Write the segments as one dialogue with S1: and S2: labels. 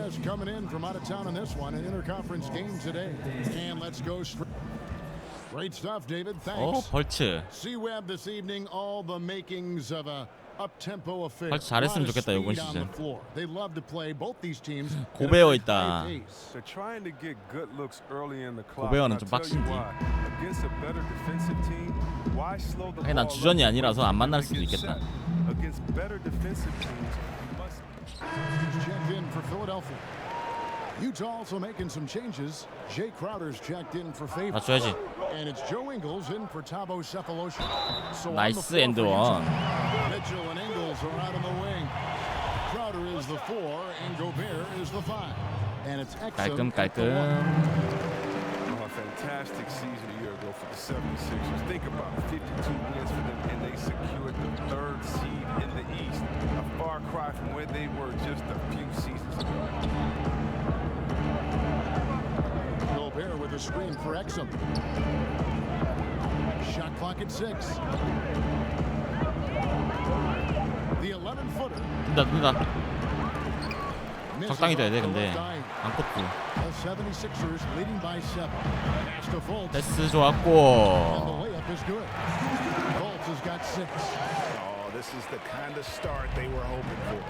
S1: guest coming in from out of town on this one, an interconference game today. And let's go straight. Great stuff, David. Thanks.
S2: 벌츠.
S1: C-Web this evening, all the makings of a up-tempo affair.
S2: 벌츠 잘했으면 좋겠다 이번 시즌.
S1: They love to play both these teams.
S2: 고베어 있다.
S3: They're trying to get good looks early in the clock.
S2: 고베어는 좀 빡신디.
S3: Against a better defensive team, why slow the ball?
S2: 난 주전이 아니라서 안 만날 수도 있겠다.
S3: Against better defensive teams, you must
S1: checked in for Philadelphia. Utah also making some changes. Jay Crowder's checked in for favor.
S2: 맞춰야지.
S1: And it's Joe Ingles in for Thabo Sefolosha. So
S2: 나이스 앤드 원.
S1: Mitchell and Ingles are out on the wing. Crowder is the 4 and Gobert is the 5. And it's
S2: 깔끔 깔끔.
S3: a fantastic season a year ago for the 76ers. Think about it, 52 wins for them, and they secured the 3rd seed in the East. A far cry from where they were just a few seasons ago.
S1: Gobert with a screen for Exum. Shot clock at 6. The 11-footer.
S2: 뜬다. 적당히 돼야 돼 근데 안 꽂고.
S1: The 76ers leading by 7. Pass to Fultz.
S2: 패스 좋았고.
S1: And the layup is good. Fultz has got 6.
S4: Oh, this is the kind of start they were hoping for.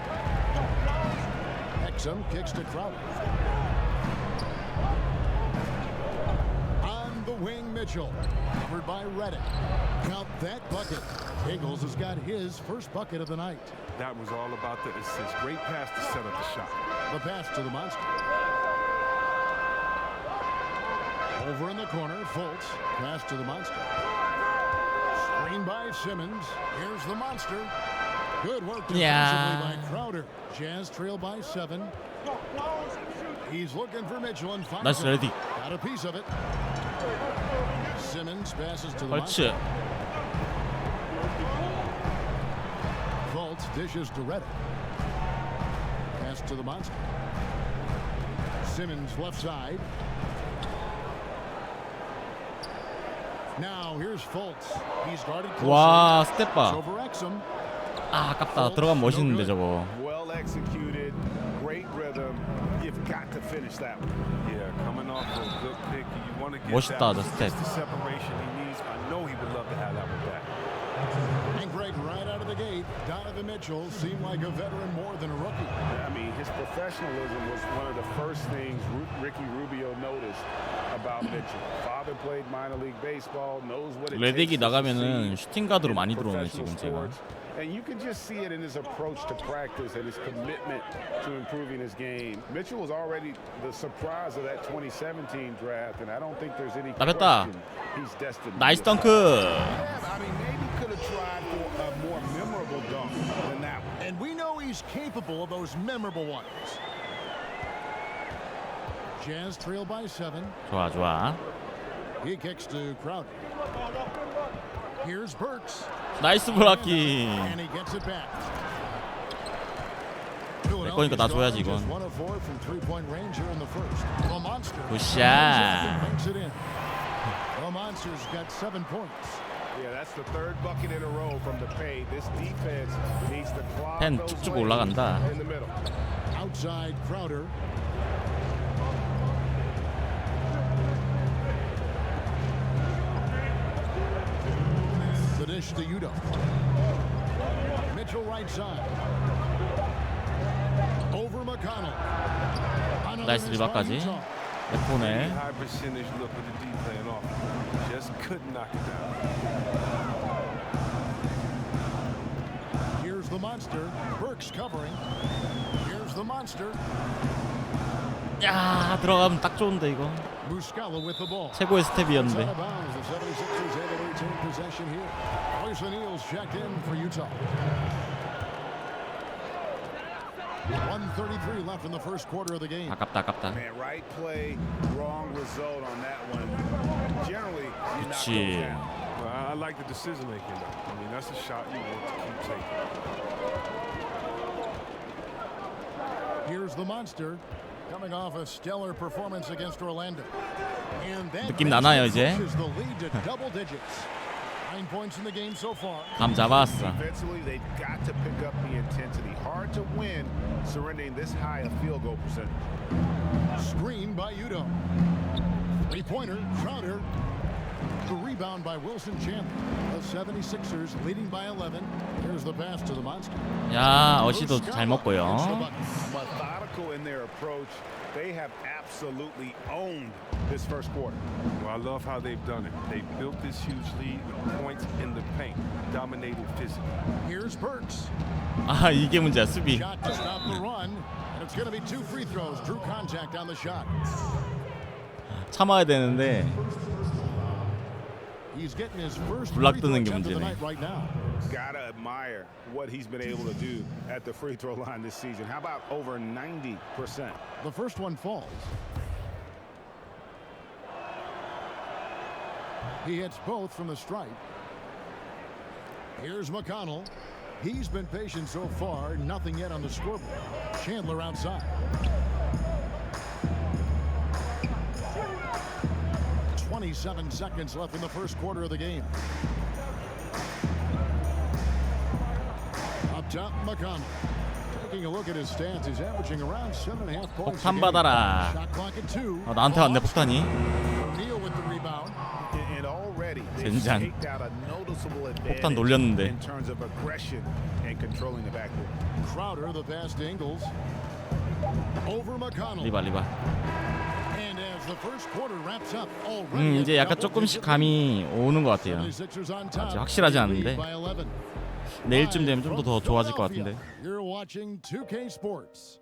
S1: Exum kicks to Crowder. On the wing, Mitchell. Covered by Reddick. Count that bucket. Ingles has got his first bucket of the night.
S3: That was all about the assist. Great pass to set up the shot.
S1: The pass to the monster. Over in the corner, Fultz. Pass to the monster. Screen by Simmons. Here's the monster. Good work defensively by Crowder. Jazz trail by 7. He's looking for Mitchell and finds
S2: 나이스 레디.
S1: got a piece of it. Simmons passes to the
S2: 벌츠.
S1: monster. Fultz dishes to Reddick. Pass to the monster. Simmons left side. Now here's Fultz. He's guarded closer.
S2: 와 스텝
S1: It's
S2: 봐.
S1: over Exum.
S2: 아 아깝다. 들어가면 멋있는데 저거.
S4: Well executed, great rhythm. You've got to finish that one.
S3: Yeah, coming off a good pick, you want to get
S2: 멋있다,
S3: that.
S2: 저 스텝.
S3: That's the separation he needs. I know he would love to have that one back.
S1: And Greg, right out of the gate, Donovan Mitchell seemed like a veteran more than a rookie.
S4: I mean, his professionalism was one of the first things Ricky Rubio noticed about Mitchell. Father played minor league baseball, knows what it
S2: 레딕이
S4: takes to
S2: 나가면은
S4: succeed
S2: 슈팅 가드로
S4: in
S2: 많이 들어오네
S4: professional
S2: 지금 제가.
S4: sports. And you can just see it in his approach to practice and his commitment to improving his game. Mitchell was already the surprise of that 2017 draft, and I don't think there's any
S2: 나갔다.
S4: question he's destined.
S2: 나이스 덩크.
S4: Yeah, I mean, maybe could have tried for a more memorable dunk than that one.
S1: And we know he's capable of those memorable ones. Jazz trail by 7.
S2: 좋아 좋아.
S1: He kicks to Crowder. Here's Burks.
S2: 나이스 블락킹.
S1: And he gets it back.
S2: 내 거니까 나 줘야지 이건.
S1: 104 from three-point range here in the first. The monster.
S2: 굿샷.
S1: Makes it in. The monster's got 7 points.
S4: Yeah, that's the 3rd bucket in a row from the paint. This defense needs to clog
S2: 펜
S4: those
S2: 쭉쭉
S4: lanes
S2: 올라간다.
S4: in the middle.
S1: Outside Crowder. The dish to Udo. Mitchell right side. Over McConnell.
S2: 나이스 리바까지. 넷폰에.
S3: High percentage look with the D playing off. Just couldn't knock it down.
S1: Here's the monster. Burks covering. Here's the monster.
S2: 야 들어가면 딱 좋은데 이거.
S1: Muscala with the ball.
S2: 최고의
S1: Out
S2: 스텝이었는데.
S1: of bounds. The 76ers able to retain possession here. Royce O'Neal's checked in for Utah. 1:33 left in the first quarter of the game.
S2: 아깝다 아깝다.
S4: Man, right play, wrong result on that one. Generally, you knock
S2: 그치.
S4: those down.
S3: Well, I like the decision making though. I mean, that's a shot you want to keep taking.
S1: Here's the monster coming off a stellar performance against Orlando. And that
S2: 느낌 나나요, 이제?
S1: pushes the lead to double digits. 9 points in the game so far.
S2: 감 잡았어.
S4: Defensively, they've got to pick up the intensity. Hard to win surrendering this high a field goal percentage.
S1: Screen by Udo. 3-pointer, Crowder. The rebound by Wilson Chandler. The 76ers leading by 11. Here's the pass to the monster.
S2: 야, 어시도 잘 먹고요.
S4: Methodical in their approach. They have absolutely owned this first quarter.
S3: Well, I love how they've done it. They built this huge lead with points in the paint, dominated physically.
S1: Here's Burks.
S2: 아, 이게 문제야, 수비.
S1: Shot to stop the run. And it's going to be 2 free throws. Drew contact on the shot.
S2: 참아야 되는데
S1: He's getting his first
S2: 블락
S1: free throw
S2: 뜨는 게
S1: attempt of the
S2: 문제네.
S1: night right now.
S4: Gotta admire what he's been able to do at the free throw line this season. How about over 90%?
S1: The first one falls. He hits both from the stripe. Here's McConnell. He's been patient so far. Nothing yet on the scoreboard. Chandler outside. 27 seconds left in the first quarter of the game. Up top, McConnell. Taking a look at his stats, he's averaging around 7.5 points.
S2: 폭탄 받아라.
S1: Shot clock at 2.
S2: 나한테 왔네 폭탄이.
S1: O'Neal with the rebound.
S4: And already they've
S2: 젠장.
S4: staked out a noticeable advantage
S2: 폭탄 놀렸는데.
S4: in terms of aggression and controlling the backcourt.
S1: Crowder, the pass to Ingles. Over McConnell.
S2: 리바.
S1: And as the first quarter wraps up, already
S2: 이제 약간 조금씩 감이 오는 것 같아요. 아직 확실하지 않은데 내일쯤 되면 좀 더 좋아질 것 같은데.
S1: You're watching 2K Sports.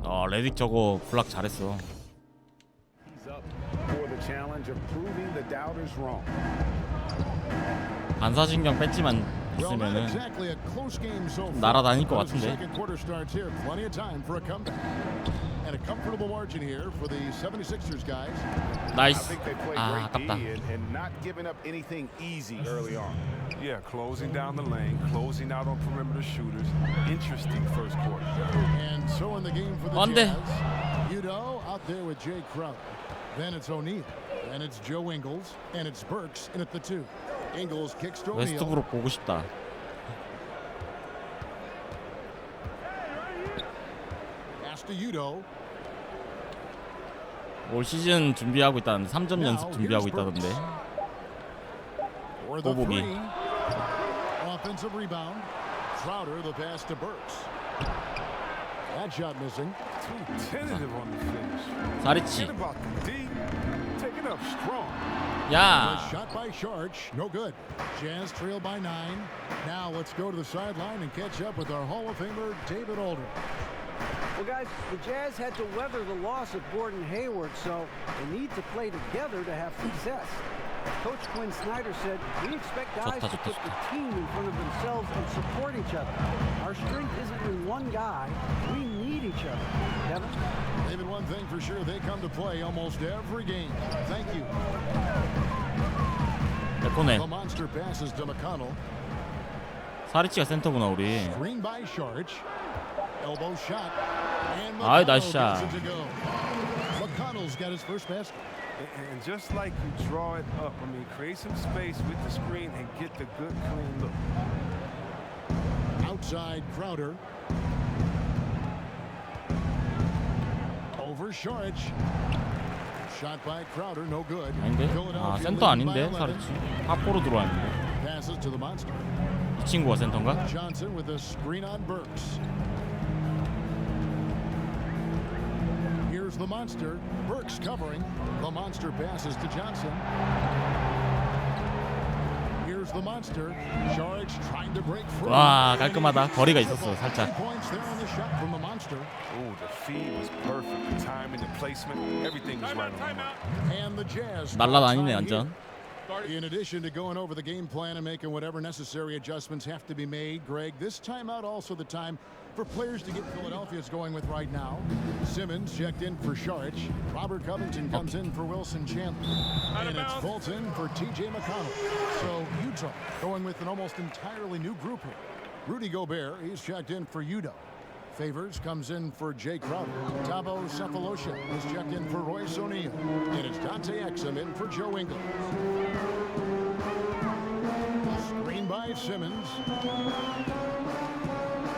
S2: 레딕 저거 블락 잘했어.
S4: He's up for the challenge of proving the doubters wrong.
S2: 반사신경 뺐지만
S1: Well, not
S2: 있으면은
S1: exactly a close game so far.
S2: 날아다닐 것
S1: As the
S2: 같은데.
S1: second quarter starts here, plenty of time for a comeback. And a comfortable margin here for the 76ers guys.
S4: I
S2: 나이스.
S4: think they played
S2: 아,
S4: great D
S2: 아깝다.
S4: and not giving up anything easy early on.
S3: Yeah, closing down the lane, closing out on perimeter shooters. Interesting first quarter.
S1: And so in the game for the
S2: 안 돼.
S1: Jazz, Udo out there with Jay Crowder. Then it's O'Neal. And it's Joe Ingles. And it's Burks in at the 2. Ingles kicks to O'Neal.
S2: 웨스트브룩 보고 싶다.
S1: Pass to Udo.
S2: 올 시즌 준비하고 있다는데 3점 연습 준비하고 있다던데.
S1: For the
S2: 꼬부기.
S1: 3. Offensive rebound. Crowder, the pass to Burks. That shot missing.
S3: Too tentative on the finish.
S2: 사리치.
S3: Forget about the D. Take it up strong.
S2: 야.
S1: The shot by Sharch, no good. Jazz trail by 9. Now let's go to the sideline and catch up with our Hall of Famer, David Aldridge.
S5: Well, guys, the Jazz had to weather the loss of Gordon Hayward, so they need to play together to have success. Coach Quinn Snyder said, we expect guys to put the team in front of themselves and support each other. Our strength isn't in one guy. We need each other. Kevin?
S1: David, one thing for sure, they come to play almost every game. Thank you.
S2: 레코네.
S1: The monster passes to McConnell.
S2: 사리치가 센터구나 우리.
S1: Screen by Sharch. Elbow shot. And
S2: 아이,
S1: McConnell
S2: 나이스 샷.
S1: gets it to go. McConnell's got his first basket.
S3: And just like you draw it up, I mean, create some space with the screen and get the good, clean look.
S1: Outside Crowder. Over Sharch. Shot by Crowder, no good.
S2: 아닌데? 아
S1: Philadelphia
S2: 센터
S1: leading by
S2: 아닌데
S1: 11.
S2: 사리치. 하포로 들어왔는데.
S1: Passes to the monster.
S2: 이 친구가 센터인가?
S1: Johnson with a screen on Burks. Here's the monster. Burks covering. The monster passes to Johnson. Here's the monster. Sharch trying to break free.
S2: 와 깔끔하다. 거리가 있었어 살짝.
S1: 2 points there on the shot from the monster.
S3: Oh, the feed was perfect. The timing, the placement, everything was right on the money.
S1: And the Jazz.
S2: 날라다니네 완전.
S1: In addition to going over the game plan and making whatever necessary adjustments have to be made, Greg, this timeout also the time for players to get Philadelphia's going with right now. Simmons checked in for Sharch. Robert Covington comes in for Wilson Chandler. And it's Fulton for TJ McConnell. So Utah going with an almost entirely new group here. Rudy Gobert, he's checked in for Udo. Favors comes in for Jay Crowder. Tabo Cephalosha is checked in for Royce O'Neal. And it's Dante Exum in for Joe Ingles. Screen by Simmons.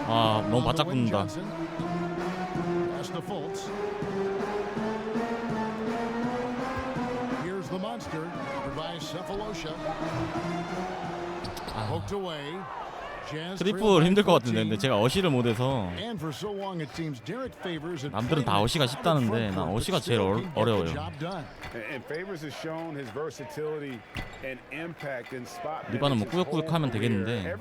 S2: 아, 너무 바짝 붙는다.
S1: Pass to Fultz. Here's the monster by Cephalosha. Poked away.
S2: 트리플 힘들 것 같은데 근데 제가 어시를 못해서 남들은 다 어시가 쉽다는데 난 어시가 제일 어려워요. 리바는 뭐 꾸역꾸역 하면 되겠는데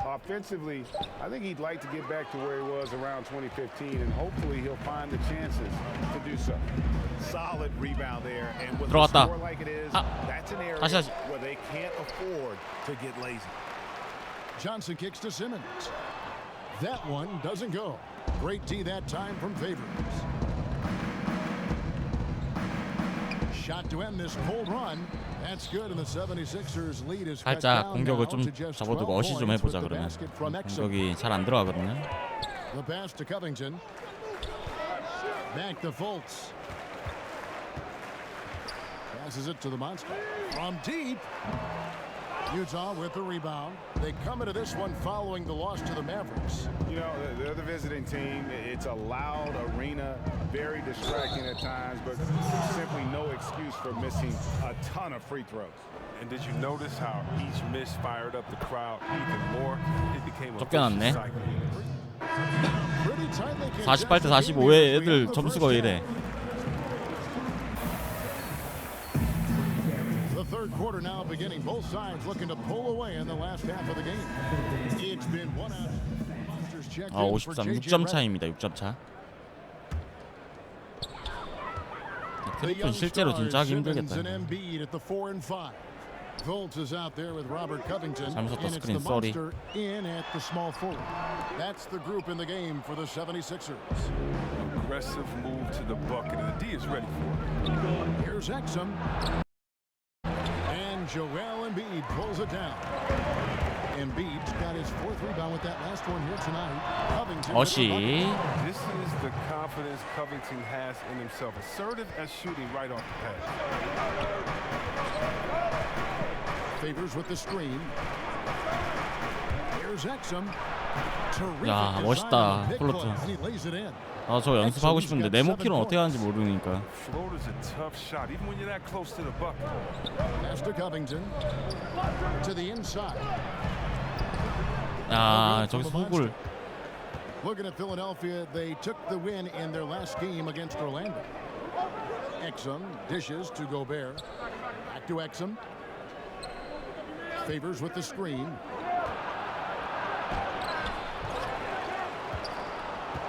S4: Offensively, I think he'd like to get back to where he was around 2015, and hopefully he'll find the chances to do so. Solid rebound there, and with a score like it is, that's an area where they can't afford to get lazy.
S1: Johnson kicks to Simmons. That one doesn't go. Great D that time from Favors. Shot to end this cold run. That's good, and the 76ers lead is cut
S2: 살짝
S1: down
S2: 공격을
S1: now
S2: 좀
S1: to just 12
S2: 접어두고 어시 좀
S1: points
S2: 해보자
S1: with the
S2: 그러면.
S1: basket from Exum.
S2: 공격이 잘 안 들어가거든요.
S1: The pass to Covington. Back to Fultz. Passes it to the monster. From deep. Utah with the rebound. They come into this one following the loss to the Mavericks.
S4: You know, they're the visiting team. It's a loud arena, very distracting at times, but simply no excuse for missing a ton of free throws.
S3: And did you notice how each miss fired up the crowd even more? It became a
S2: 쫓겨났네.
S3: cycle.
S2: 48대 45에 애들 점수가 왜 이래?
S1: Third quarter now beginning. Both sides looking to pull away in the last half of the game. It's been 1 out.
S2: 아, 53 6점 차입니다. 6점 차. 트리플 실제로 진짜 하기 힘들겠다.
S1: Fultz is out there with Robert Covington.
S2: 잘못했다
S1: And it's the
S2: 스크린. 쏘리.
S1: monster in at the small forward. That's the group in the game for the 76ers.
S3: Aggressive move to the bucket, and the D is ready for it.
S1: Here's Exum. Joel Embiid pulls it down. Embiid's got his 4th rebound with that last one here tonight. Covington.
S2: 어시.
S3: This is the confidence Covington has in himself. Assertive as shooting right off the pass.
S1: Favors with the screen. Here's Exum.
S2: 야, 멋있다. 플로트. 아, 저 연습하고 싶은데 네모키는 어떻게 하는지 모르니까.
S3: Floater's a tough shot, even when you're that close to the bucket.
S1: Pass to Covington. To the inside.
S2: 야, 저기서 속을.
S1: Looking at Philadelphia, they took the win in their last game against Orlando. Exum dishes to Gobert. Back to Exum. Favors with the screen.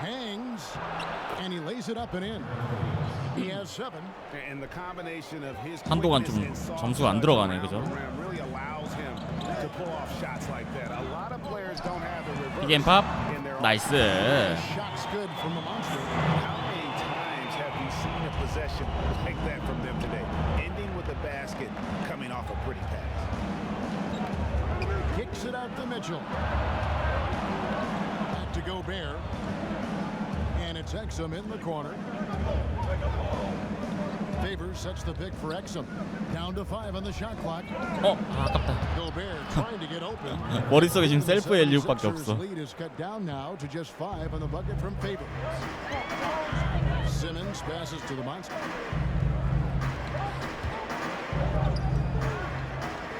S1: Hangs, and he lays it up and in. He has 7.
S4: And the combination of his
S2: 한동안 좀 점수가 안 들어가네, 그죠?
S4: really allows him to pull off shots like that. A lot of players don't have the reverse.
S2: 픽앤팝. 나이스.
S1: Shot's good from the monster.
S4: How many times have we seen a possession like that from them today? Ending with a basket, coming off a pretty pass.
S1: Kicks it out to Mitchell. Back to Gobert. And it's Exum in the corner. Favors sets the pick for Exum. Down to 5 on the shot clock.
S2: 아깝다.
S1: Gobert trying to get open.
S2: 머릿속에 지금 셀프 엘리웁밖에 없어.
S1: Lead is cut down now to just 5 on the bucket from Favors. Simmons passes to the monster.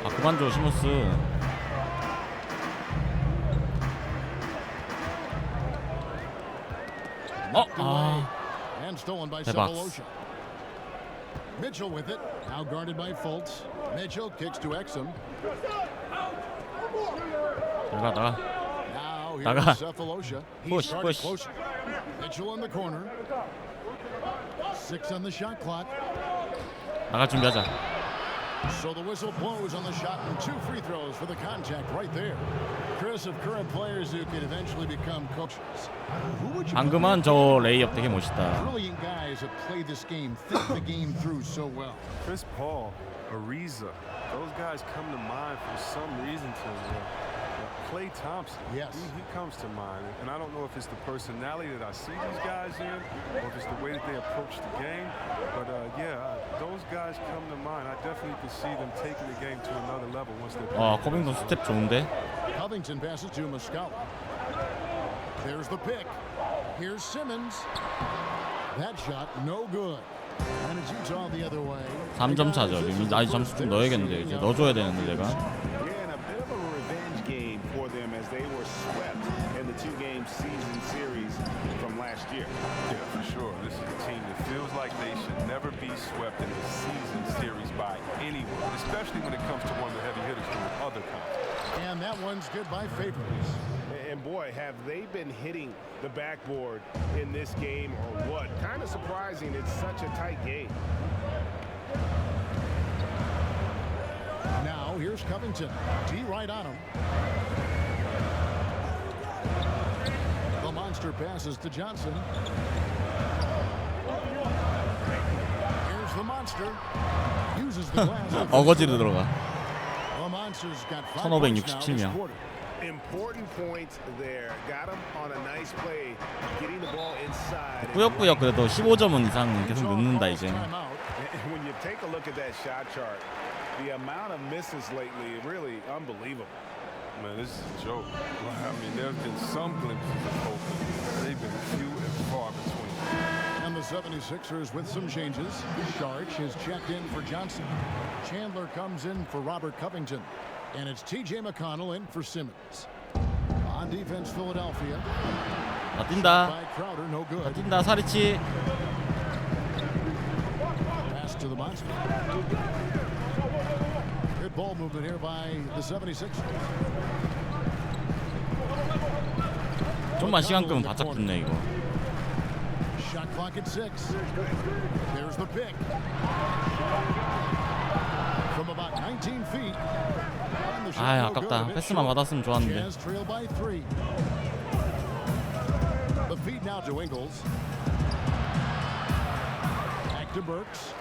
S2: 아, 그만 줘, 시모스.
S1: And stolen by
S2: 대박.
S1: Cephalosha. Mitchell with it. Now guarded by Fultz. Mitchell kicks to Exum.
S2: 나가.
S1: Now
S2: 나가.
S1: here's Cephalosha.
S2: Push, push.
S1: Closer. Mitchell in the corner. 6 on the shot clock.
S2: 나갈 준비하자.
S1: So the whistle blows on the shot and 2 free throws for the contact right there. Chris, of current players who could eventually become coaches. Who would you
S2: 방금은 저 레이업 되게 멋있다.
S1: brilliant guys that played this game, think the game through so well.
S3: Chris Paul Ariza. Those guys come to mind for some reason to me. Klay Thompson.
S1: Yes.
S3: He comes to mind. And I don't know if it's the personality that I see these guys in or if it's the way that they approach the game. But, those guys come to mind. I definitely can see them taking the game to another level once they're
S2: 아, 커빙턴 스텝 좋은데?
S1: Covington passes to Muscala. There's the pick. Here's Simmons. That shot no good. And it's Utah the other way.
S2: 3점 차죠. 아직 점수 좀 넣어야겠는데 이제 넣어줘야 되는데 내가.
S4: Yeah, and a bit of a revenge game for them as they were swept in the two-game season series from last year.
S3: Yeah, for sure. This is a team that feels like they should never be swept in the season series by anyone, especially when it comes to one of the heavy hitters from the other conference.
S1: And that one's good by favorites.
S4: And boy, have they been hitting the backboard in this game or what? Kind of surprising. It's such a tight game.
S1: Now here's Covington. D right on him. The monster passes to Johnson. Here's the monster. Uses the glass.
S2: 어거지로 들어가.
S1: The monster's got
S2: 1567명.
S4: Important points there. Got him on a nice play, getting the ball inside.
S2: 꾸역꾸역 그래도 15점은 이상 계속 넣는다 이제.
S4: When you take a look at that shot chart, the amount of misses lately, really unbelievable.
S3: Man, this is a joke. I mean, there's been some glimpses of hope. They've been few and far between.
S1: And the 76ers with some changes. Sharch is checked in for Johnson. Chandler comes in for Robert Covington. And it's TJ McConnell in for Simmons. On defense, Philadelphia.
S2: 뛴다.
S1: By Crowder, no good.
S2: 뛴다 사리치.
S1: Pass to the monster. Good ball movement here by the 76ers.
S2: 좀만 시간 끄면 바짝 붙네 이거.
S1: Shot clock at 6. There's the pick. From about 19 feet.
S2: 아, 아깝다. 패스만 받았으면 좋았는데.
S1: Jazz trail by 3. The feed now to Ingles. Back to Burks.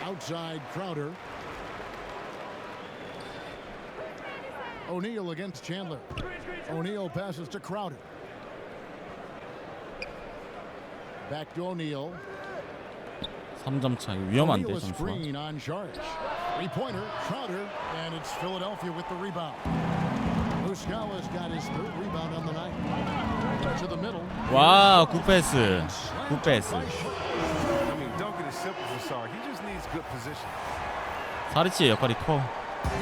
S1: Outside Crowder. O'Neal against Chandler. O'Neal passes to Crowder. Back to O'Neal.
S2: 3점 차. 이거 위험한데
S1: O'Neal a
S2: 점수가.
S1: screen on Sharch. Three-pointer, Crowder, and it's Philadelphia with the rebound. Muscala's got his third rebound on the night. To the middle.
S2: 와, 굿 패스. 굿 패스.
S3: I mean, dunking is simple for Sarr. He just needs good position.
S2: 사리치의 역할이 커.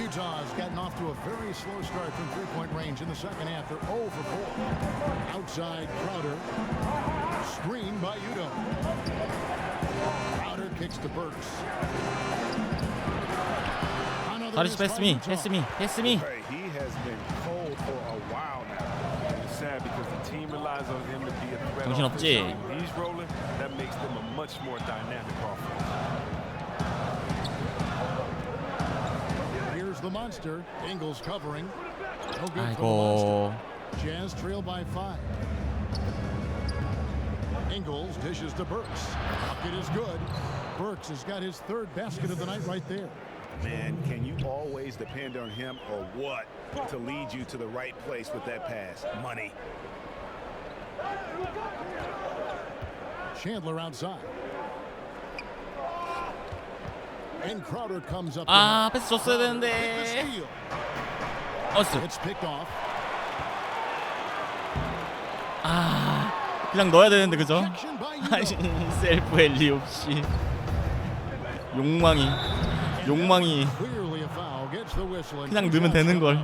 S1: Utah's gotten off to a very slow start from three-point range in the second half. They're 0 for 4. Outside Crowder. Screen by Udo. Crowder kicks to Burks.
S2: 사리치 패스미, 패스미, 패스미.
S4: He has been cold for a while now.
S3: It's sad because the team relies on him to be a threat.
S2: 정신없지.
S3: When he's rolling, that makes them a much more dynamic offense.
S1: Here's the monster. Ingles covering. No good for the
S2: 아이고.
S1: monster. Jazz trail by 5. Ingles dishes to Burks. Bucket is good. Burks has got his third basket of the night right there.
S4: Man, can you always depend on him or what to lead you to the right place with that pass? Money.
S1: Chandler outside. And Crowder comes up.
S2: 아, 패스 줬어야 되는데. 어스.
S1: It's picked off.
S2: 아, 그냥 넣어야 되는데 그죠?
S1: Section by Udo.
S2: 셀프 엘리 없이. 욕망이.
S1: Clearly a foul. Gets the whistle. and
S2: 그냥
S1: kicks
S2: 넣으면
S1: out.
S2: 되는 걸.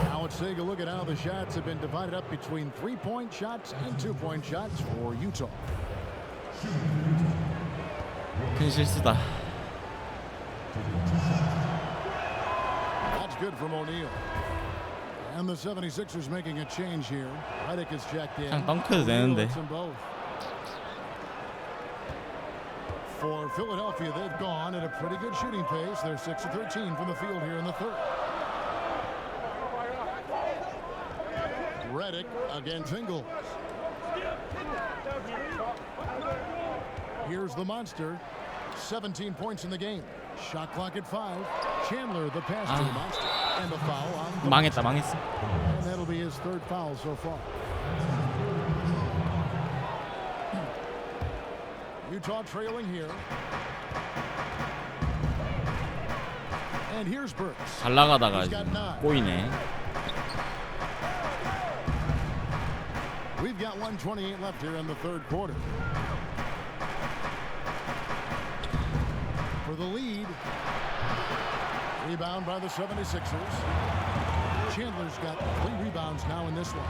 S1: Now let's take a look at how the shots have been divided up between 3-point shots and 2-point shots for Utah.
S2: 큰 실수다.
S1: That's good from O'Neal. And the 76ers making a change here. Redick is checked in.
S2: 그냥 덩크해도 되는데.
S1: Hits them both. For Philadelphia, they've gone at a pretty good shooting pace. They're 6 of 13 from the field here in the third. Redick against Ingles. Here's the monster. 17 points in the game. Shot clock at 5. Chandler the pass to the monster and the foul on the
S2: 망했어.
S1: and that'll be his third foul so far. Utah trailing here. And here's Burks.
S2: 잘 나가다가 꼬이네.
S1: We've got 1:28 left here in the third quarter. For the lead. Rebound by the 76ers. Chandler's got 3 rebounds now in this one.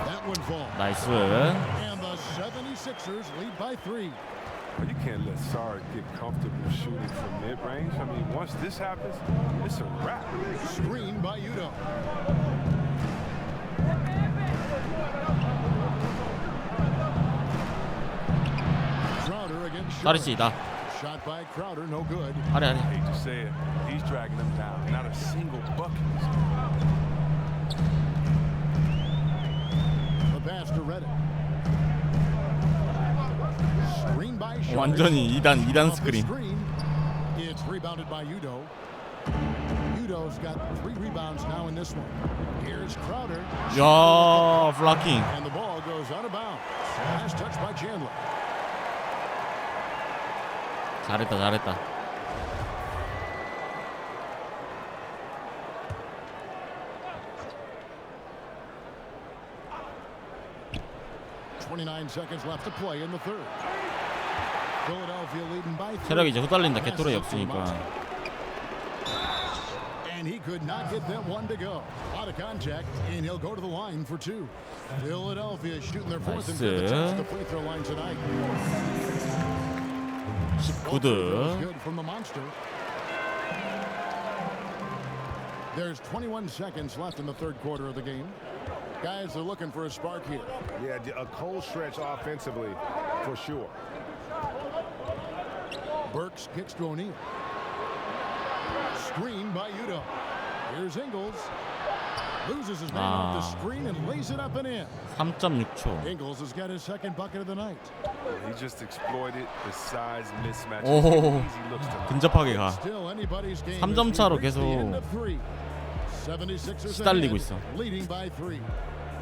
S1: That one falls.
S2: 나이스.
S1: And the 76ers lead by 3.
S3: Well, you can't let Sark get comfortable shooting from mid-range. I mean, once this happens, it's a wrap.
S1: Screen by Udo. Crowder against
S2: 다르시다.
S1: Shot by Crowder, no good.
S2: 아래.
S3: I hate to say it, he's dragging them down. Not a single bucket.
S1: The pass to Reddick. Screen by Short.
S2: 완전히 2단 스크린.
S1: It's rebounded by Udo. Udo's got 3 rebounds now in this one. Here's Crowder.
S2: 야, 블락킹.
S1: And the ball goes out of bounds. Last touch by Chandler.
S2: 잘했다.
S1: 29 seconds left to play in the third. Philadelphia leading by 3.
S2: 체력이 이제 후달린다. 개토레이 없으니까.
S1: And he could not get that one to go. Out of contact, and he'll go to the line for 2. Philadelphia shooting their 4th and 5th attempts at the free throw line tonight.
S2: 19득.
S1: Good from the monster. There's 21 seconds left in the third quarter of the game. Guys are looking for a spark here.
S4: Yeah, a cold stretch offensively for sure.
S1: Burks kicks to O'Neal. Screen by Udo. Here's Ingles. Loses his man off the screen and lays it up and in.
S2: 3.6초.
S1: Ingles has got his second bucket of the night.
S3: He just exploited the size mismatch.
S2: 오,
S3: Easy looks to him.
S2: 근접하게 가.
S1: Still anybody's game.
S2: 3점 차로 계속
S1: 76ers
S2: 시달리고 있어.
S1: leading by 3.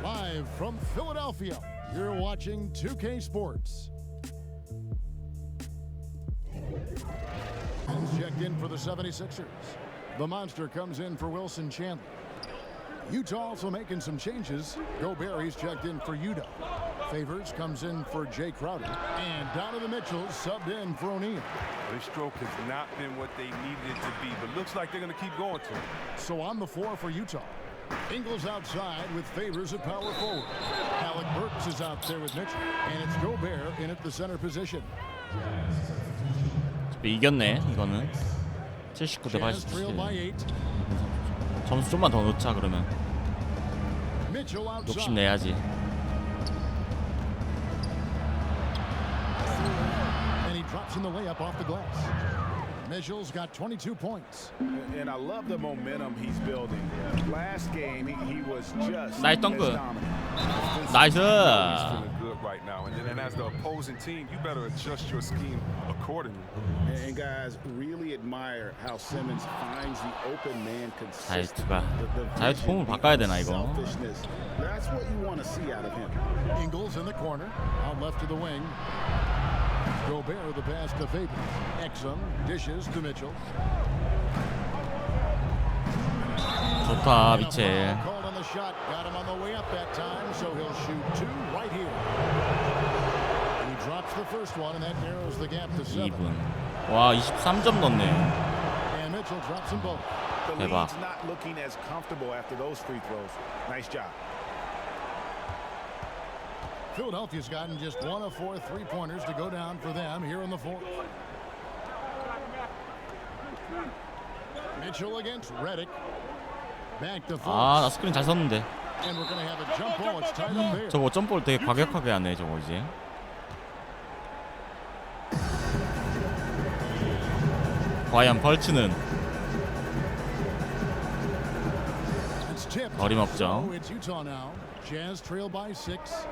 S1: Live from Philadelphia. You're watching 2K Sports. And checked in for the 76ers. The monster comes in for Wilson Chandler. Utah also making some changes. Gobert, he's checked in for Udo. Favors comes in for Jay Crowder. And Donovan Mitchell subbed in for O'Neal.
S3: Their stroke has not been what they needed it to be, but looks like they're going to keep going to it.
S1: So on the floor for Utah. Ingles outside with Favors at power forward. Alec Burks is out there with Mitchell. And it's Gobert in at the center position.
S2: 이겼네 이거는. 79대 87. 점수 좀만 더 넣자 그러면. 욕심내야지.
S1: And he drops in the layup off the glass. Mitchell's got 22 points.
S4: And I love the momentum he's building. Last game he was just
S2: 나이스 덩크. 나이스.
S3: He's feeling good right now. And as the opposing team, you better adjust your scheme accordingly.
S4: And guys really admire how Simmons finds the open man consistently.
S2: 자유투가. 자유투 폼을 바꿔야 되나 이거?
S4: That's what you want to see out of him.
S1: Ingles in the corner, out left to the wing. Gobert the pass to Fabian. Exum dishes to Mitchell.
S2: 좋다 미첼.
S1: Called on the shot, got him on the way up that time, so he'll shoot 2 right here. He drops the first one, and that narrows the gap to 7.
S2: 2분. 와 23점 넣네.
S1: And Mitchell drops them both.
S4: The
S2: 대박.
S4: lead's not looking as comfortable after those free throws. Nice job.
S1: Philadelphia's gotten just 1 of 4 3-pointers to go down for them here in the fourth. Mitchell against Reddick. Back to
S2: 아, 나
S1: Fultz.
S2: 스크린 잘 썼는데.
S1: And we're going to have a jump ball. It's tied up there.
S2: 저거 점볼 되게 과격하게 하네 저거 이제. 과연 펄츠는
S1: It's tipped.
S2: 어림없죠.
S1: So it's Utah now. Jazz trail by 6.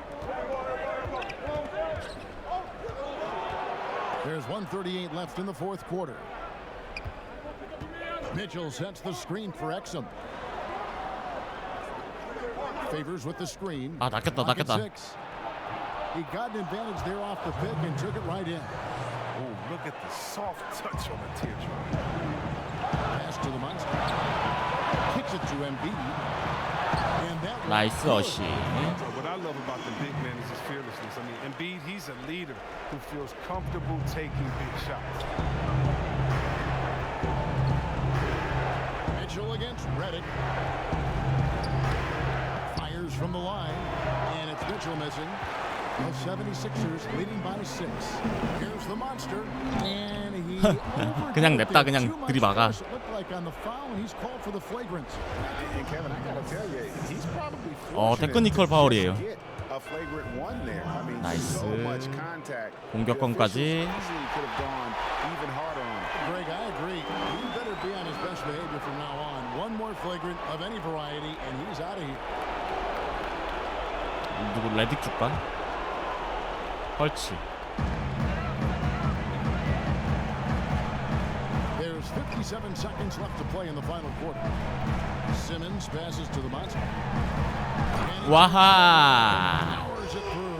S1: There's 1:38 left in the fourth quarter. Mitchell sets the screen for Exum. Favors with the screen.
S2: 아, 낚였다.
S1: He got an advantage there off the pick and took it right in.
S3: Oh, look at the soft touch on the teardrop.
S1: Pass to the monster. Kicks it to Embiid. And that
S2: 나이스 어시.
S3: What I love about the big man is his fearlessness. I mean, Embiid, he's a leader who feels comfortable taking big shots.
S1: Mitchell against Redick. Fires from the line, and it's Mitchell missing. The 76ers leading by 6. Here's the monster, and he
S2: 그냥 냅다 그냥 들이박아.
S1: looked like on the foul, and he's called for the flagrant.
S4: And Kevin, I gotta tell you, he's probably
S2: 테크니컬 파울이에요.
S4: a flagrant one there. I mean,
S2: 나이스.
S4: so much contact.
S2: 공격권까지.
S4: Easily could have gone even harder on him.
S1: Greg, I agree. He better be on his best behavior from now on. One more flagrant of any variety, and he's out of here.
S2: 누구 레딕 줄까? 헐치.
S1: There's 57 seconds left to play in the final quarter. Simmons passes to the monster.
S2: 와하.
S1: Powers it through.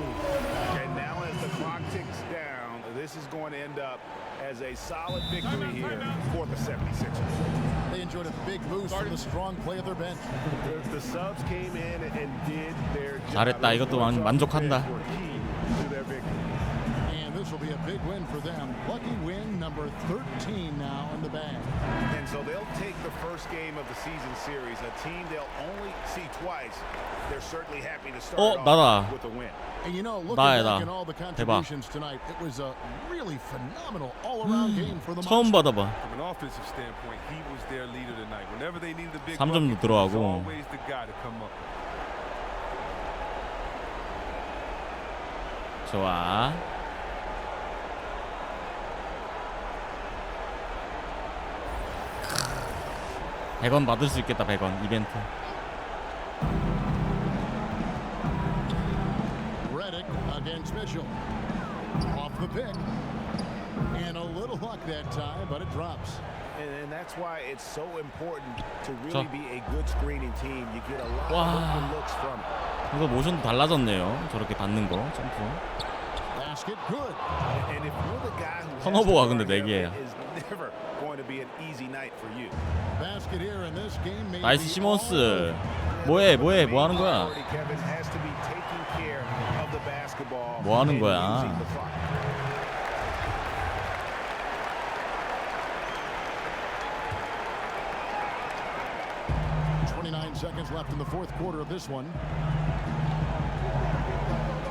S4: And now as the clock ticks down, this is going to end up as a solid victory here for the 76ers.
S1: They enjoyed a big boost from the strong play of their bench.
S4: The subs came in and did their job.
S2: 잘했다. 이것도 만족한다.
S4: Were key to their victory.
S1: And this will be a big win for them. Lucky win number 13 now in the bag.
S4: And so they'll take the first game of the season series, a team they'll only see twice. They're certainly happy to start
S2: 나다.
S4: off with a win.
S1: And you know, looking
S2: 나야,
S1: back at all the contributions tonight, it was a really phenomenal all-around game for the
S2: 처음
S1: Monsters.
S2: 받아봐.
S3: From an offensive standpoint, he was their leader tonight. Whenever they needed a big
S2: 3점도
S3: bucket, he was
S2: 들어가고.
S3: always the guy to come up.
S2: 좋아. (100원) 받을 수 있겠다. 100원 이벤트.
S1: Redick against Mitchell. Off the pick. And a little luck that time, but it drops.
S4: And that's why it's so important to really be a good screening team. You get a lot
S2: 와.
S4: of open looks from it.
S2: 이거 모션도 달라졌네요. 저렇게 받는 거 점프.
S1: Basket good.
S4: And if you're the guy who
S2: 턴오버가
S4: has to
S2: 근데
S4: guard
S2: 4개예요.
S4: him, it's never going to be an easy night for you.
S1: Basket here in this game may
S2: 나이스
S1: be
S2: 시몬스. 뭐해 뭐 하는 거야?
S4: Kevin has to be taking care of the basketball.
S2: 뭐 하는
S4: and
S2: 거야?
S4: using the clock.
S1: 29 seconds left in the fourth quarter of this one.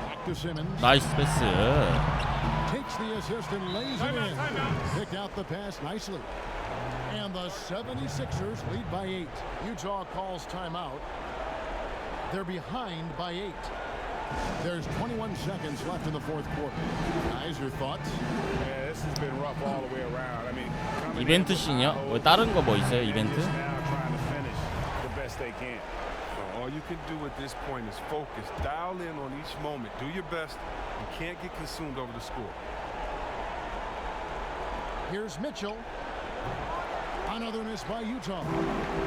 S1: Back to Simmons.
S2: 나이스 패스.
S1: Takes the assist and lays it in. Picked out the pass nicely. And the 76ers lead by 8. Utah calls timeout. They're behind by 8. There's 21 seconds left in the fourth quarter. Guys, your thoughts?
S4: Yeah, this has been rough all the way around. I mean,
S2: 이벤트 씬이요? 왜 다른 거 뭐 있어요? 이벤트?
S4: just now trying to finish the best they can.
S3: All you can do at this point is focus. Dial in on each moment. Do your best. You can't get consumed over the score.
S1: Here's Mitchell. Another miss by Utah.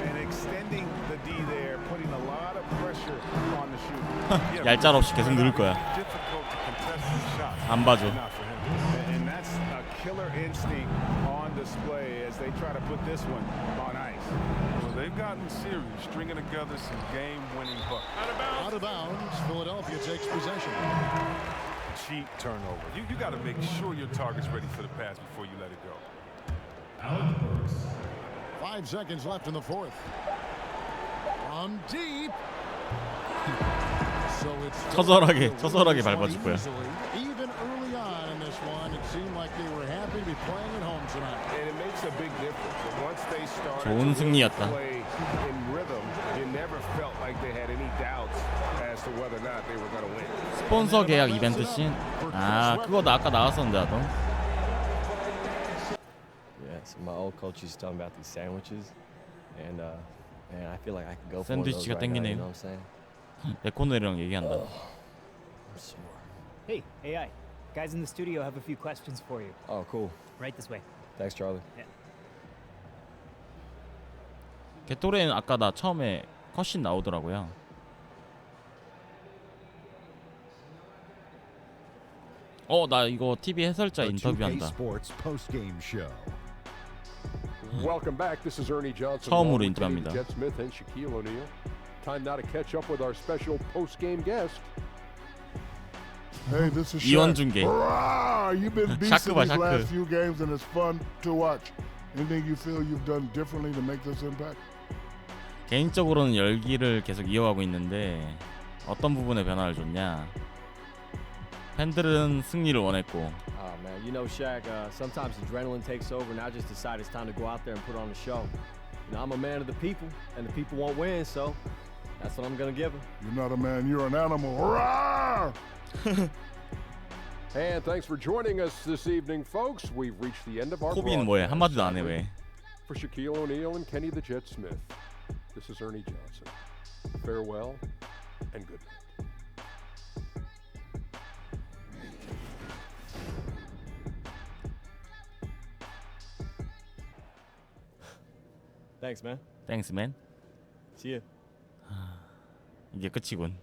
S4: And extending the D there, putting a lot of pressure on the shooter.
S2: 얄짤없이 계속 누를 거야.
S3: Difficult to contest these shots.
S2: 안 봐줘.
S3: Not for him.
S4: And that's a killer instinct on display as they try to put this one on ice.
S3: Well, they've gotten serious, stringing together some game-winning buckets.
S1: Out of bounds. Philadelphia takes possession.
S3: Cheap turnover. You got to make sure your target's ready for the pass before you let it go.
S1: 5 seconds left in the fourth. From deep. So it's
S2: 처절하게 밟아줄 거야.
S1: Even early on in this one, it seemed like they were happy to be playing at home tonight.
S4: And it makes a big difference. Once they started
S2: 좋은
S4: to
S2: 승리였다.
S4: play in rhythm, you never felt like they had any doubts as to whether or not they were going to win.
S2: 스폰서 계약 이벤트 씬. 아 그거 나 아까 나왔었는데 나도.
S6: Yeah, so my old coach used to tell me about these sandwiches, and man, I feel like I could go for one of those
S2: 샌드위치가
S6: right now, you
S2: 땡기네요.
S6: know what I'm saying?
S2: 에코노이랑 얘기한다.
S6: I'm sore.
S7: Hey, AI. Guys in the studio have a few questions for you.
S6: Oh, cool.
S7: Right this way.
S6: Thanks, Charlie.
S2: 개토레는 아까 나 처음에 컷신 나오더라고요. 나 이거 TV 해설자 인터뷰한다.
S8: Welcome back. This is Ernie Johnson.
S2: 처음으로 인터뷰합니다.
S8: Jet Smith and Shaquille O'Neal. Time now to catch up with our special post-game guest.
S1: Hey, this is
S2: 이원중계.
S1: You've been beasting
S2: 샤크봐,
S1: these
S2: 샤크.
S1: last few games, and it's fun to watch. Anything you feel you've done differently to make this impact?
S2: 개인적으로는 열기를 계속 이어가고 있는데 어떤 부분에 변화를 줬냐? 팬들은 승리를 원했고.
S6: Oh man, you know, Shaq. Sometimes adrenaline takes over, and I just decide it's time to go out there and put on a show. You know, I'm a man of the people, and the people won't win, so that's what I'm gonna give them.
S1: You're not a man, you're an animal. Hurrah!
S8: And thanks for joining us this evening, folks. We've reached the end of our
S2: 코비는 뭐해? 한 마디도 안 해
S8: broadcast.
S2: 왜?
S8: For Shaquille O'Neal and Kenny the Jet Smith, this is Ernie Johnson. Farewell and good night.
S6: Thanks, man.
S2: Thanks, man.
S6: See you.
S2: 이게 끝이군.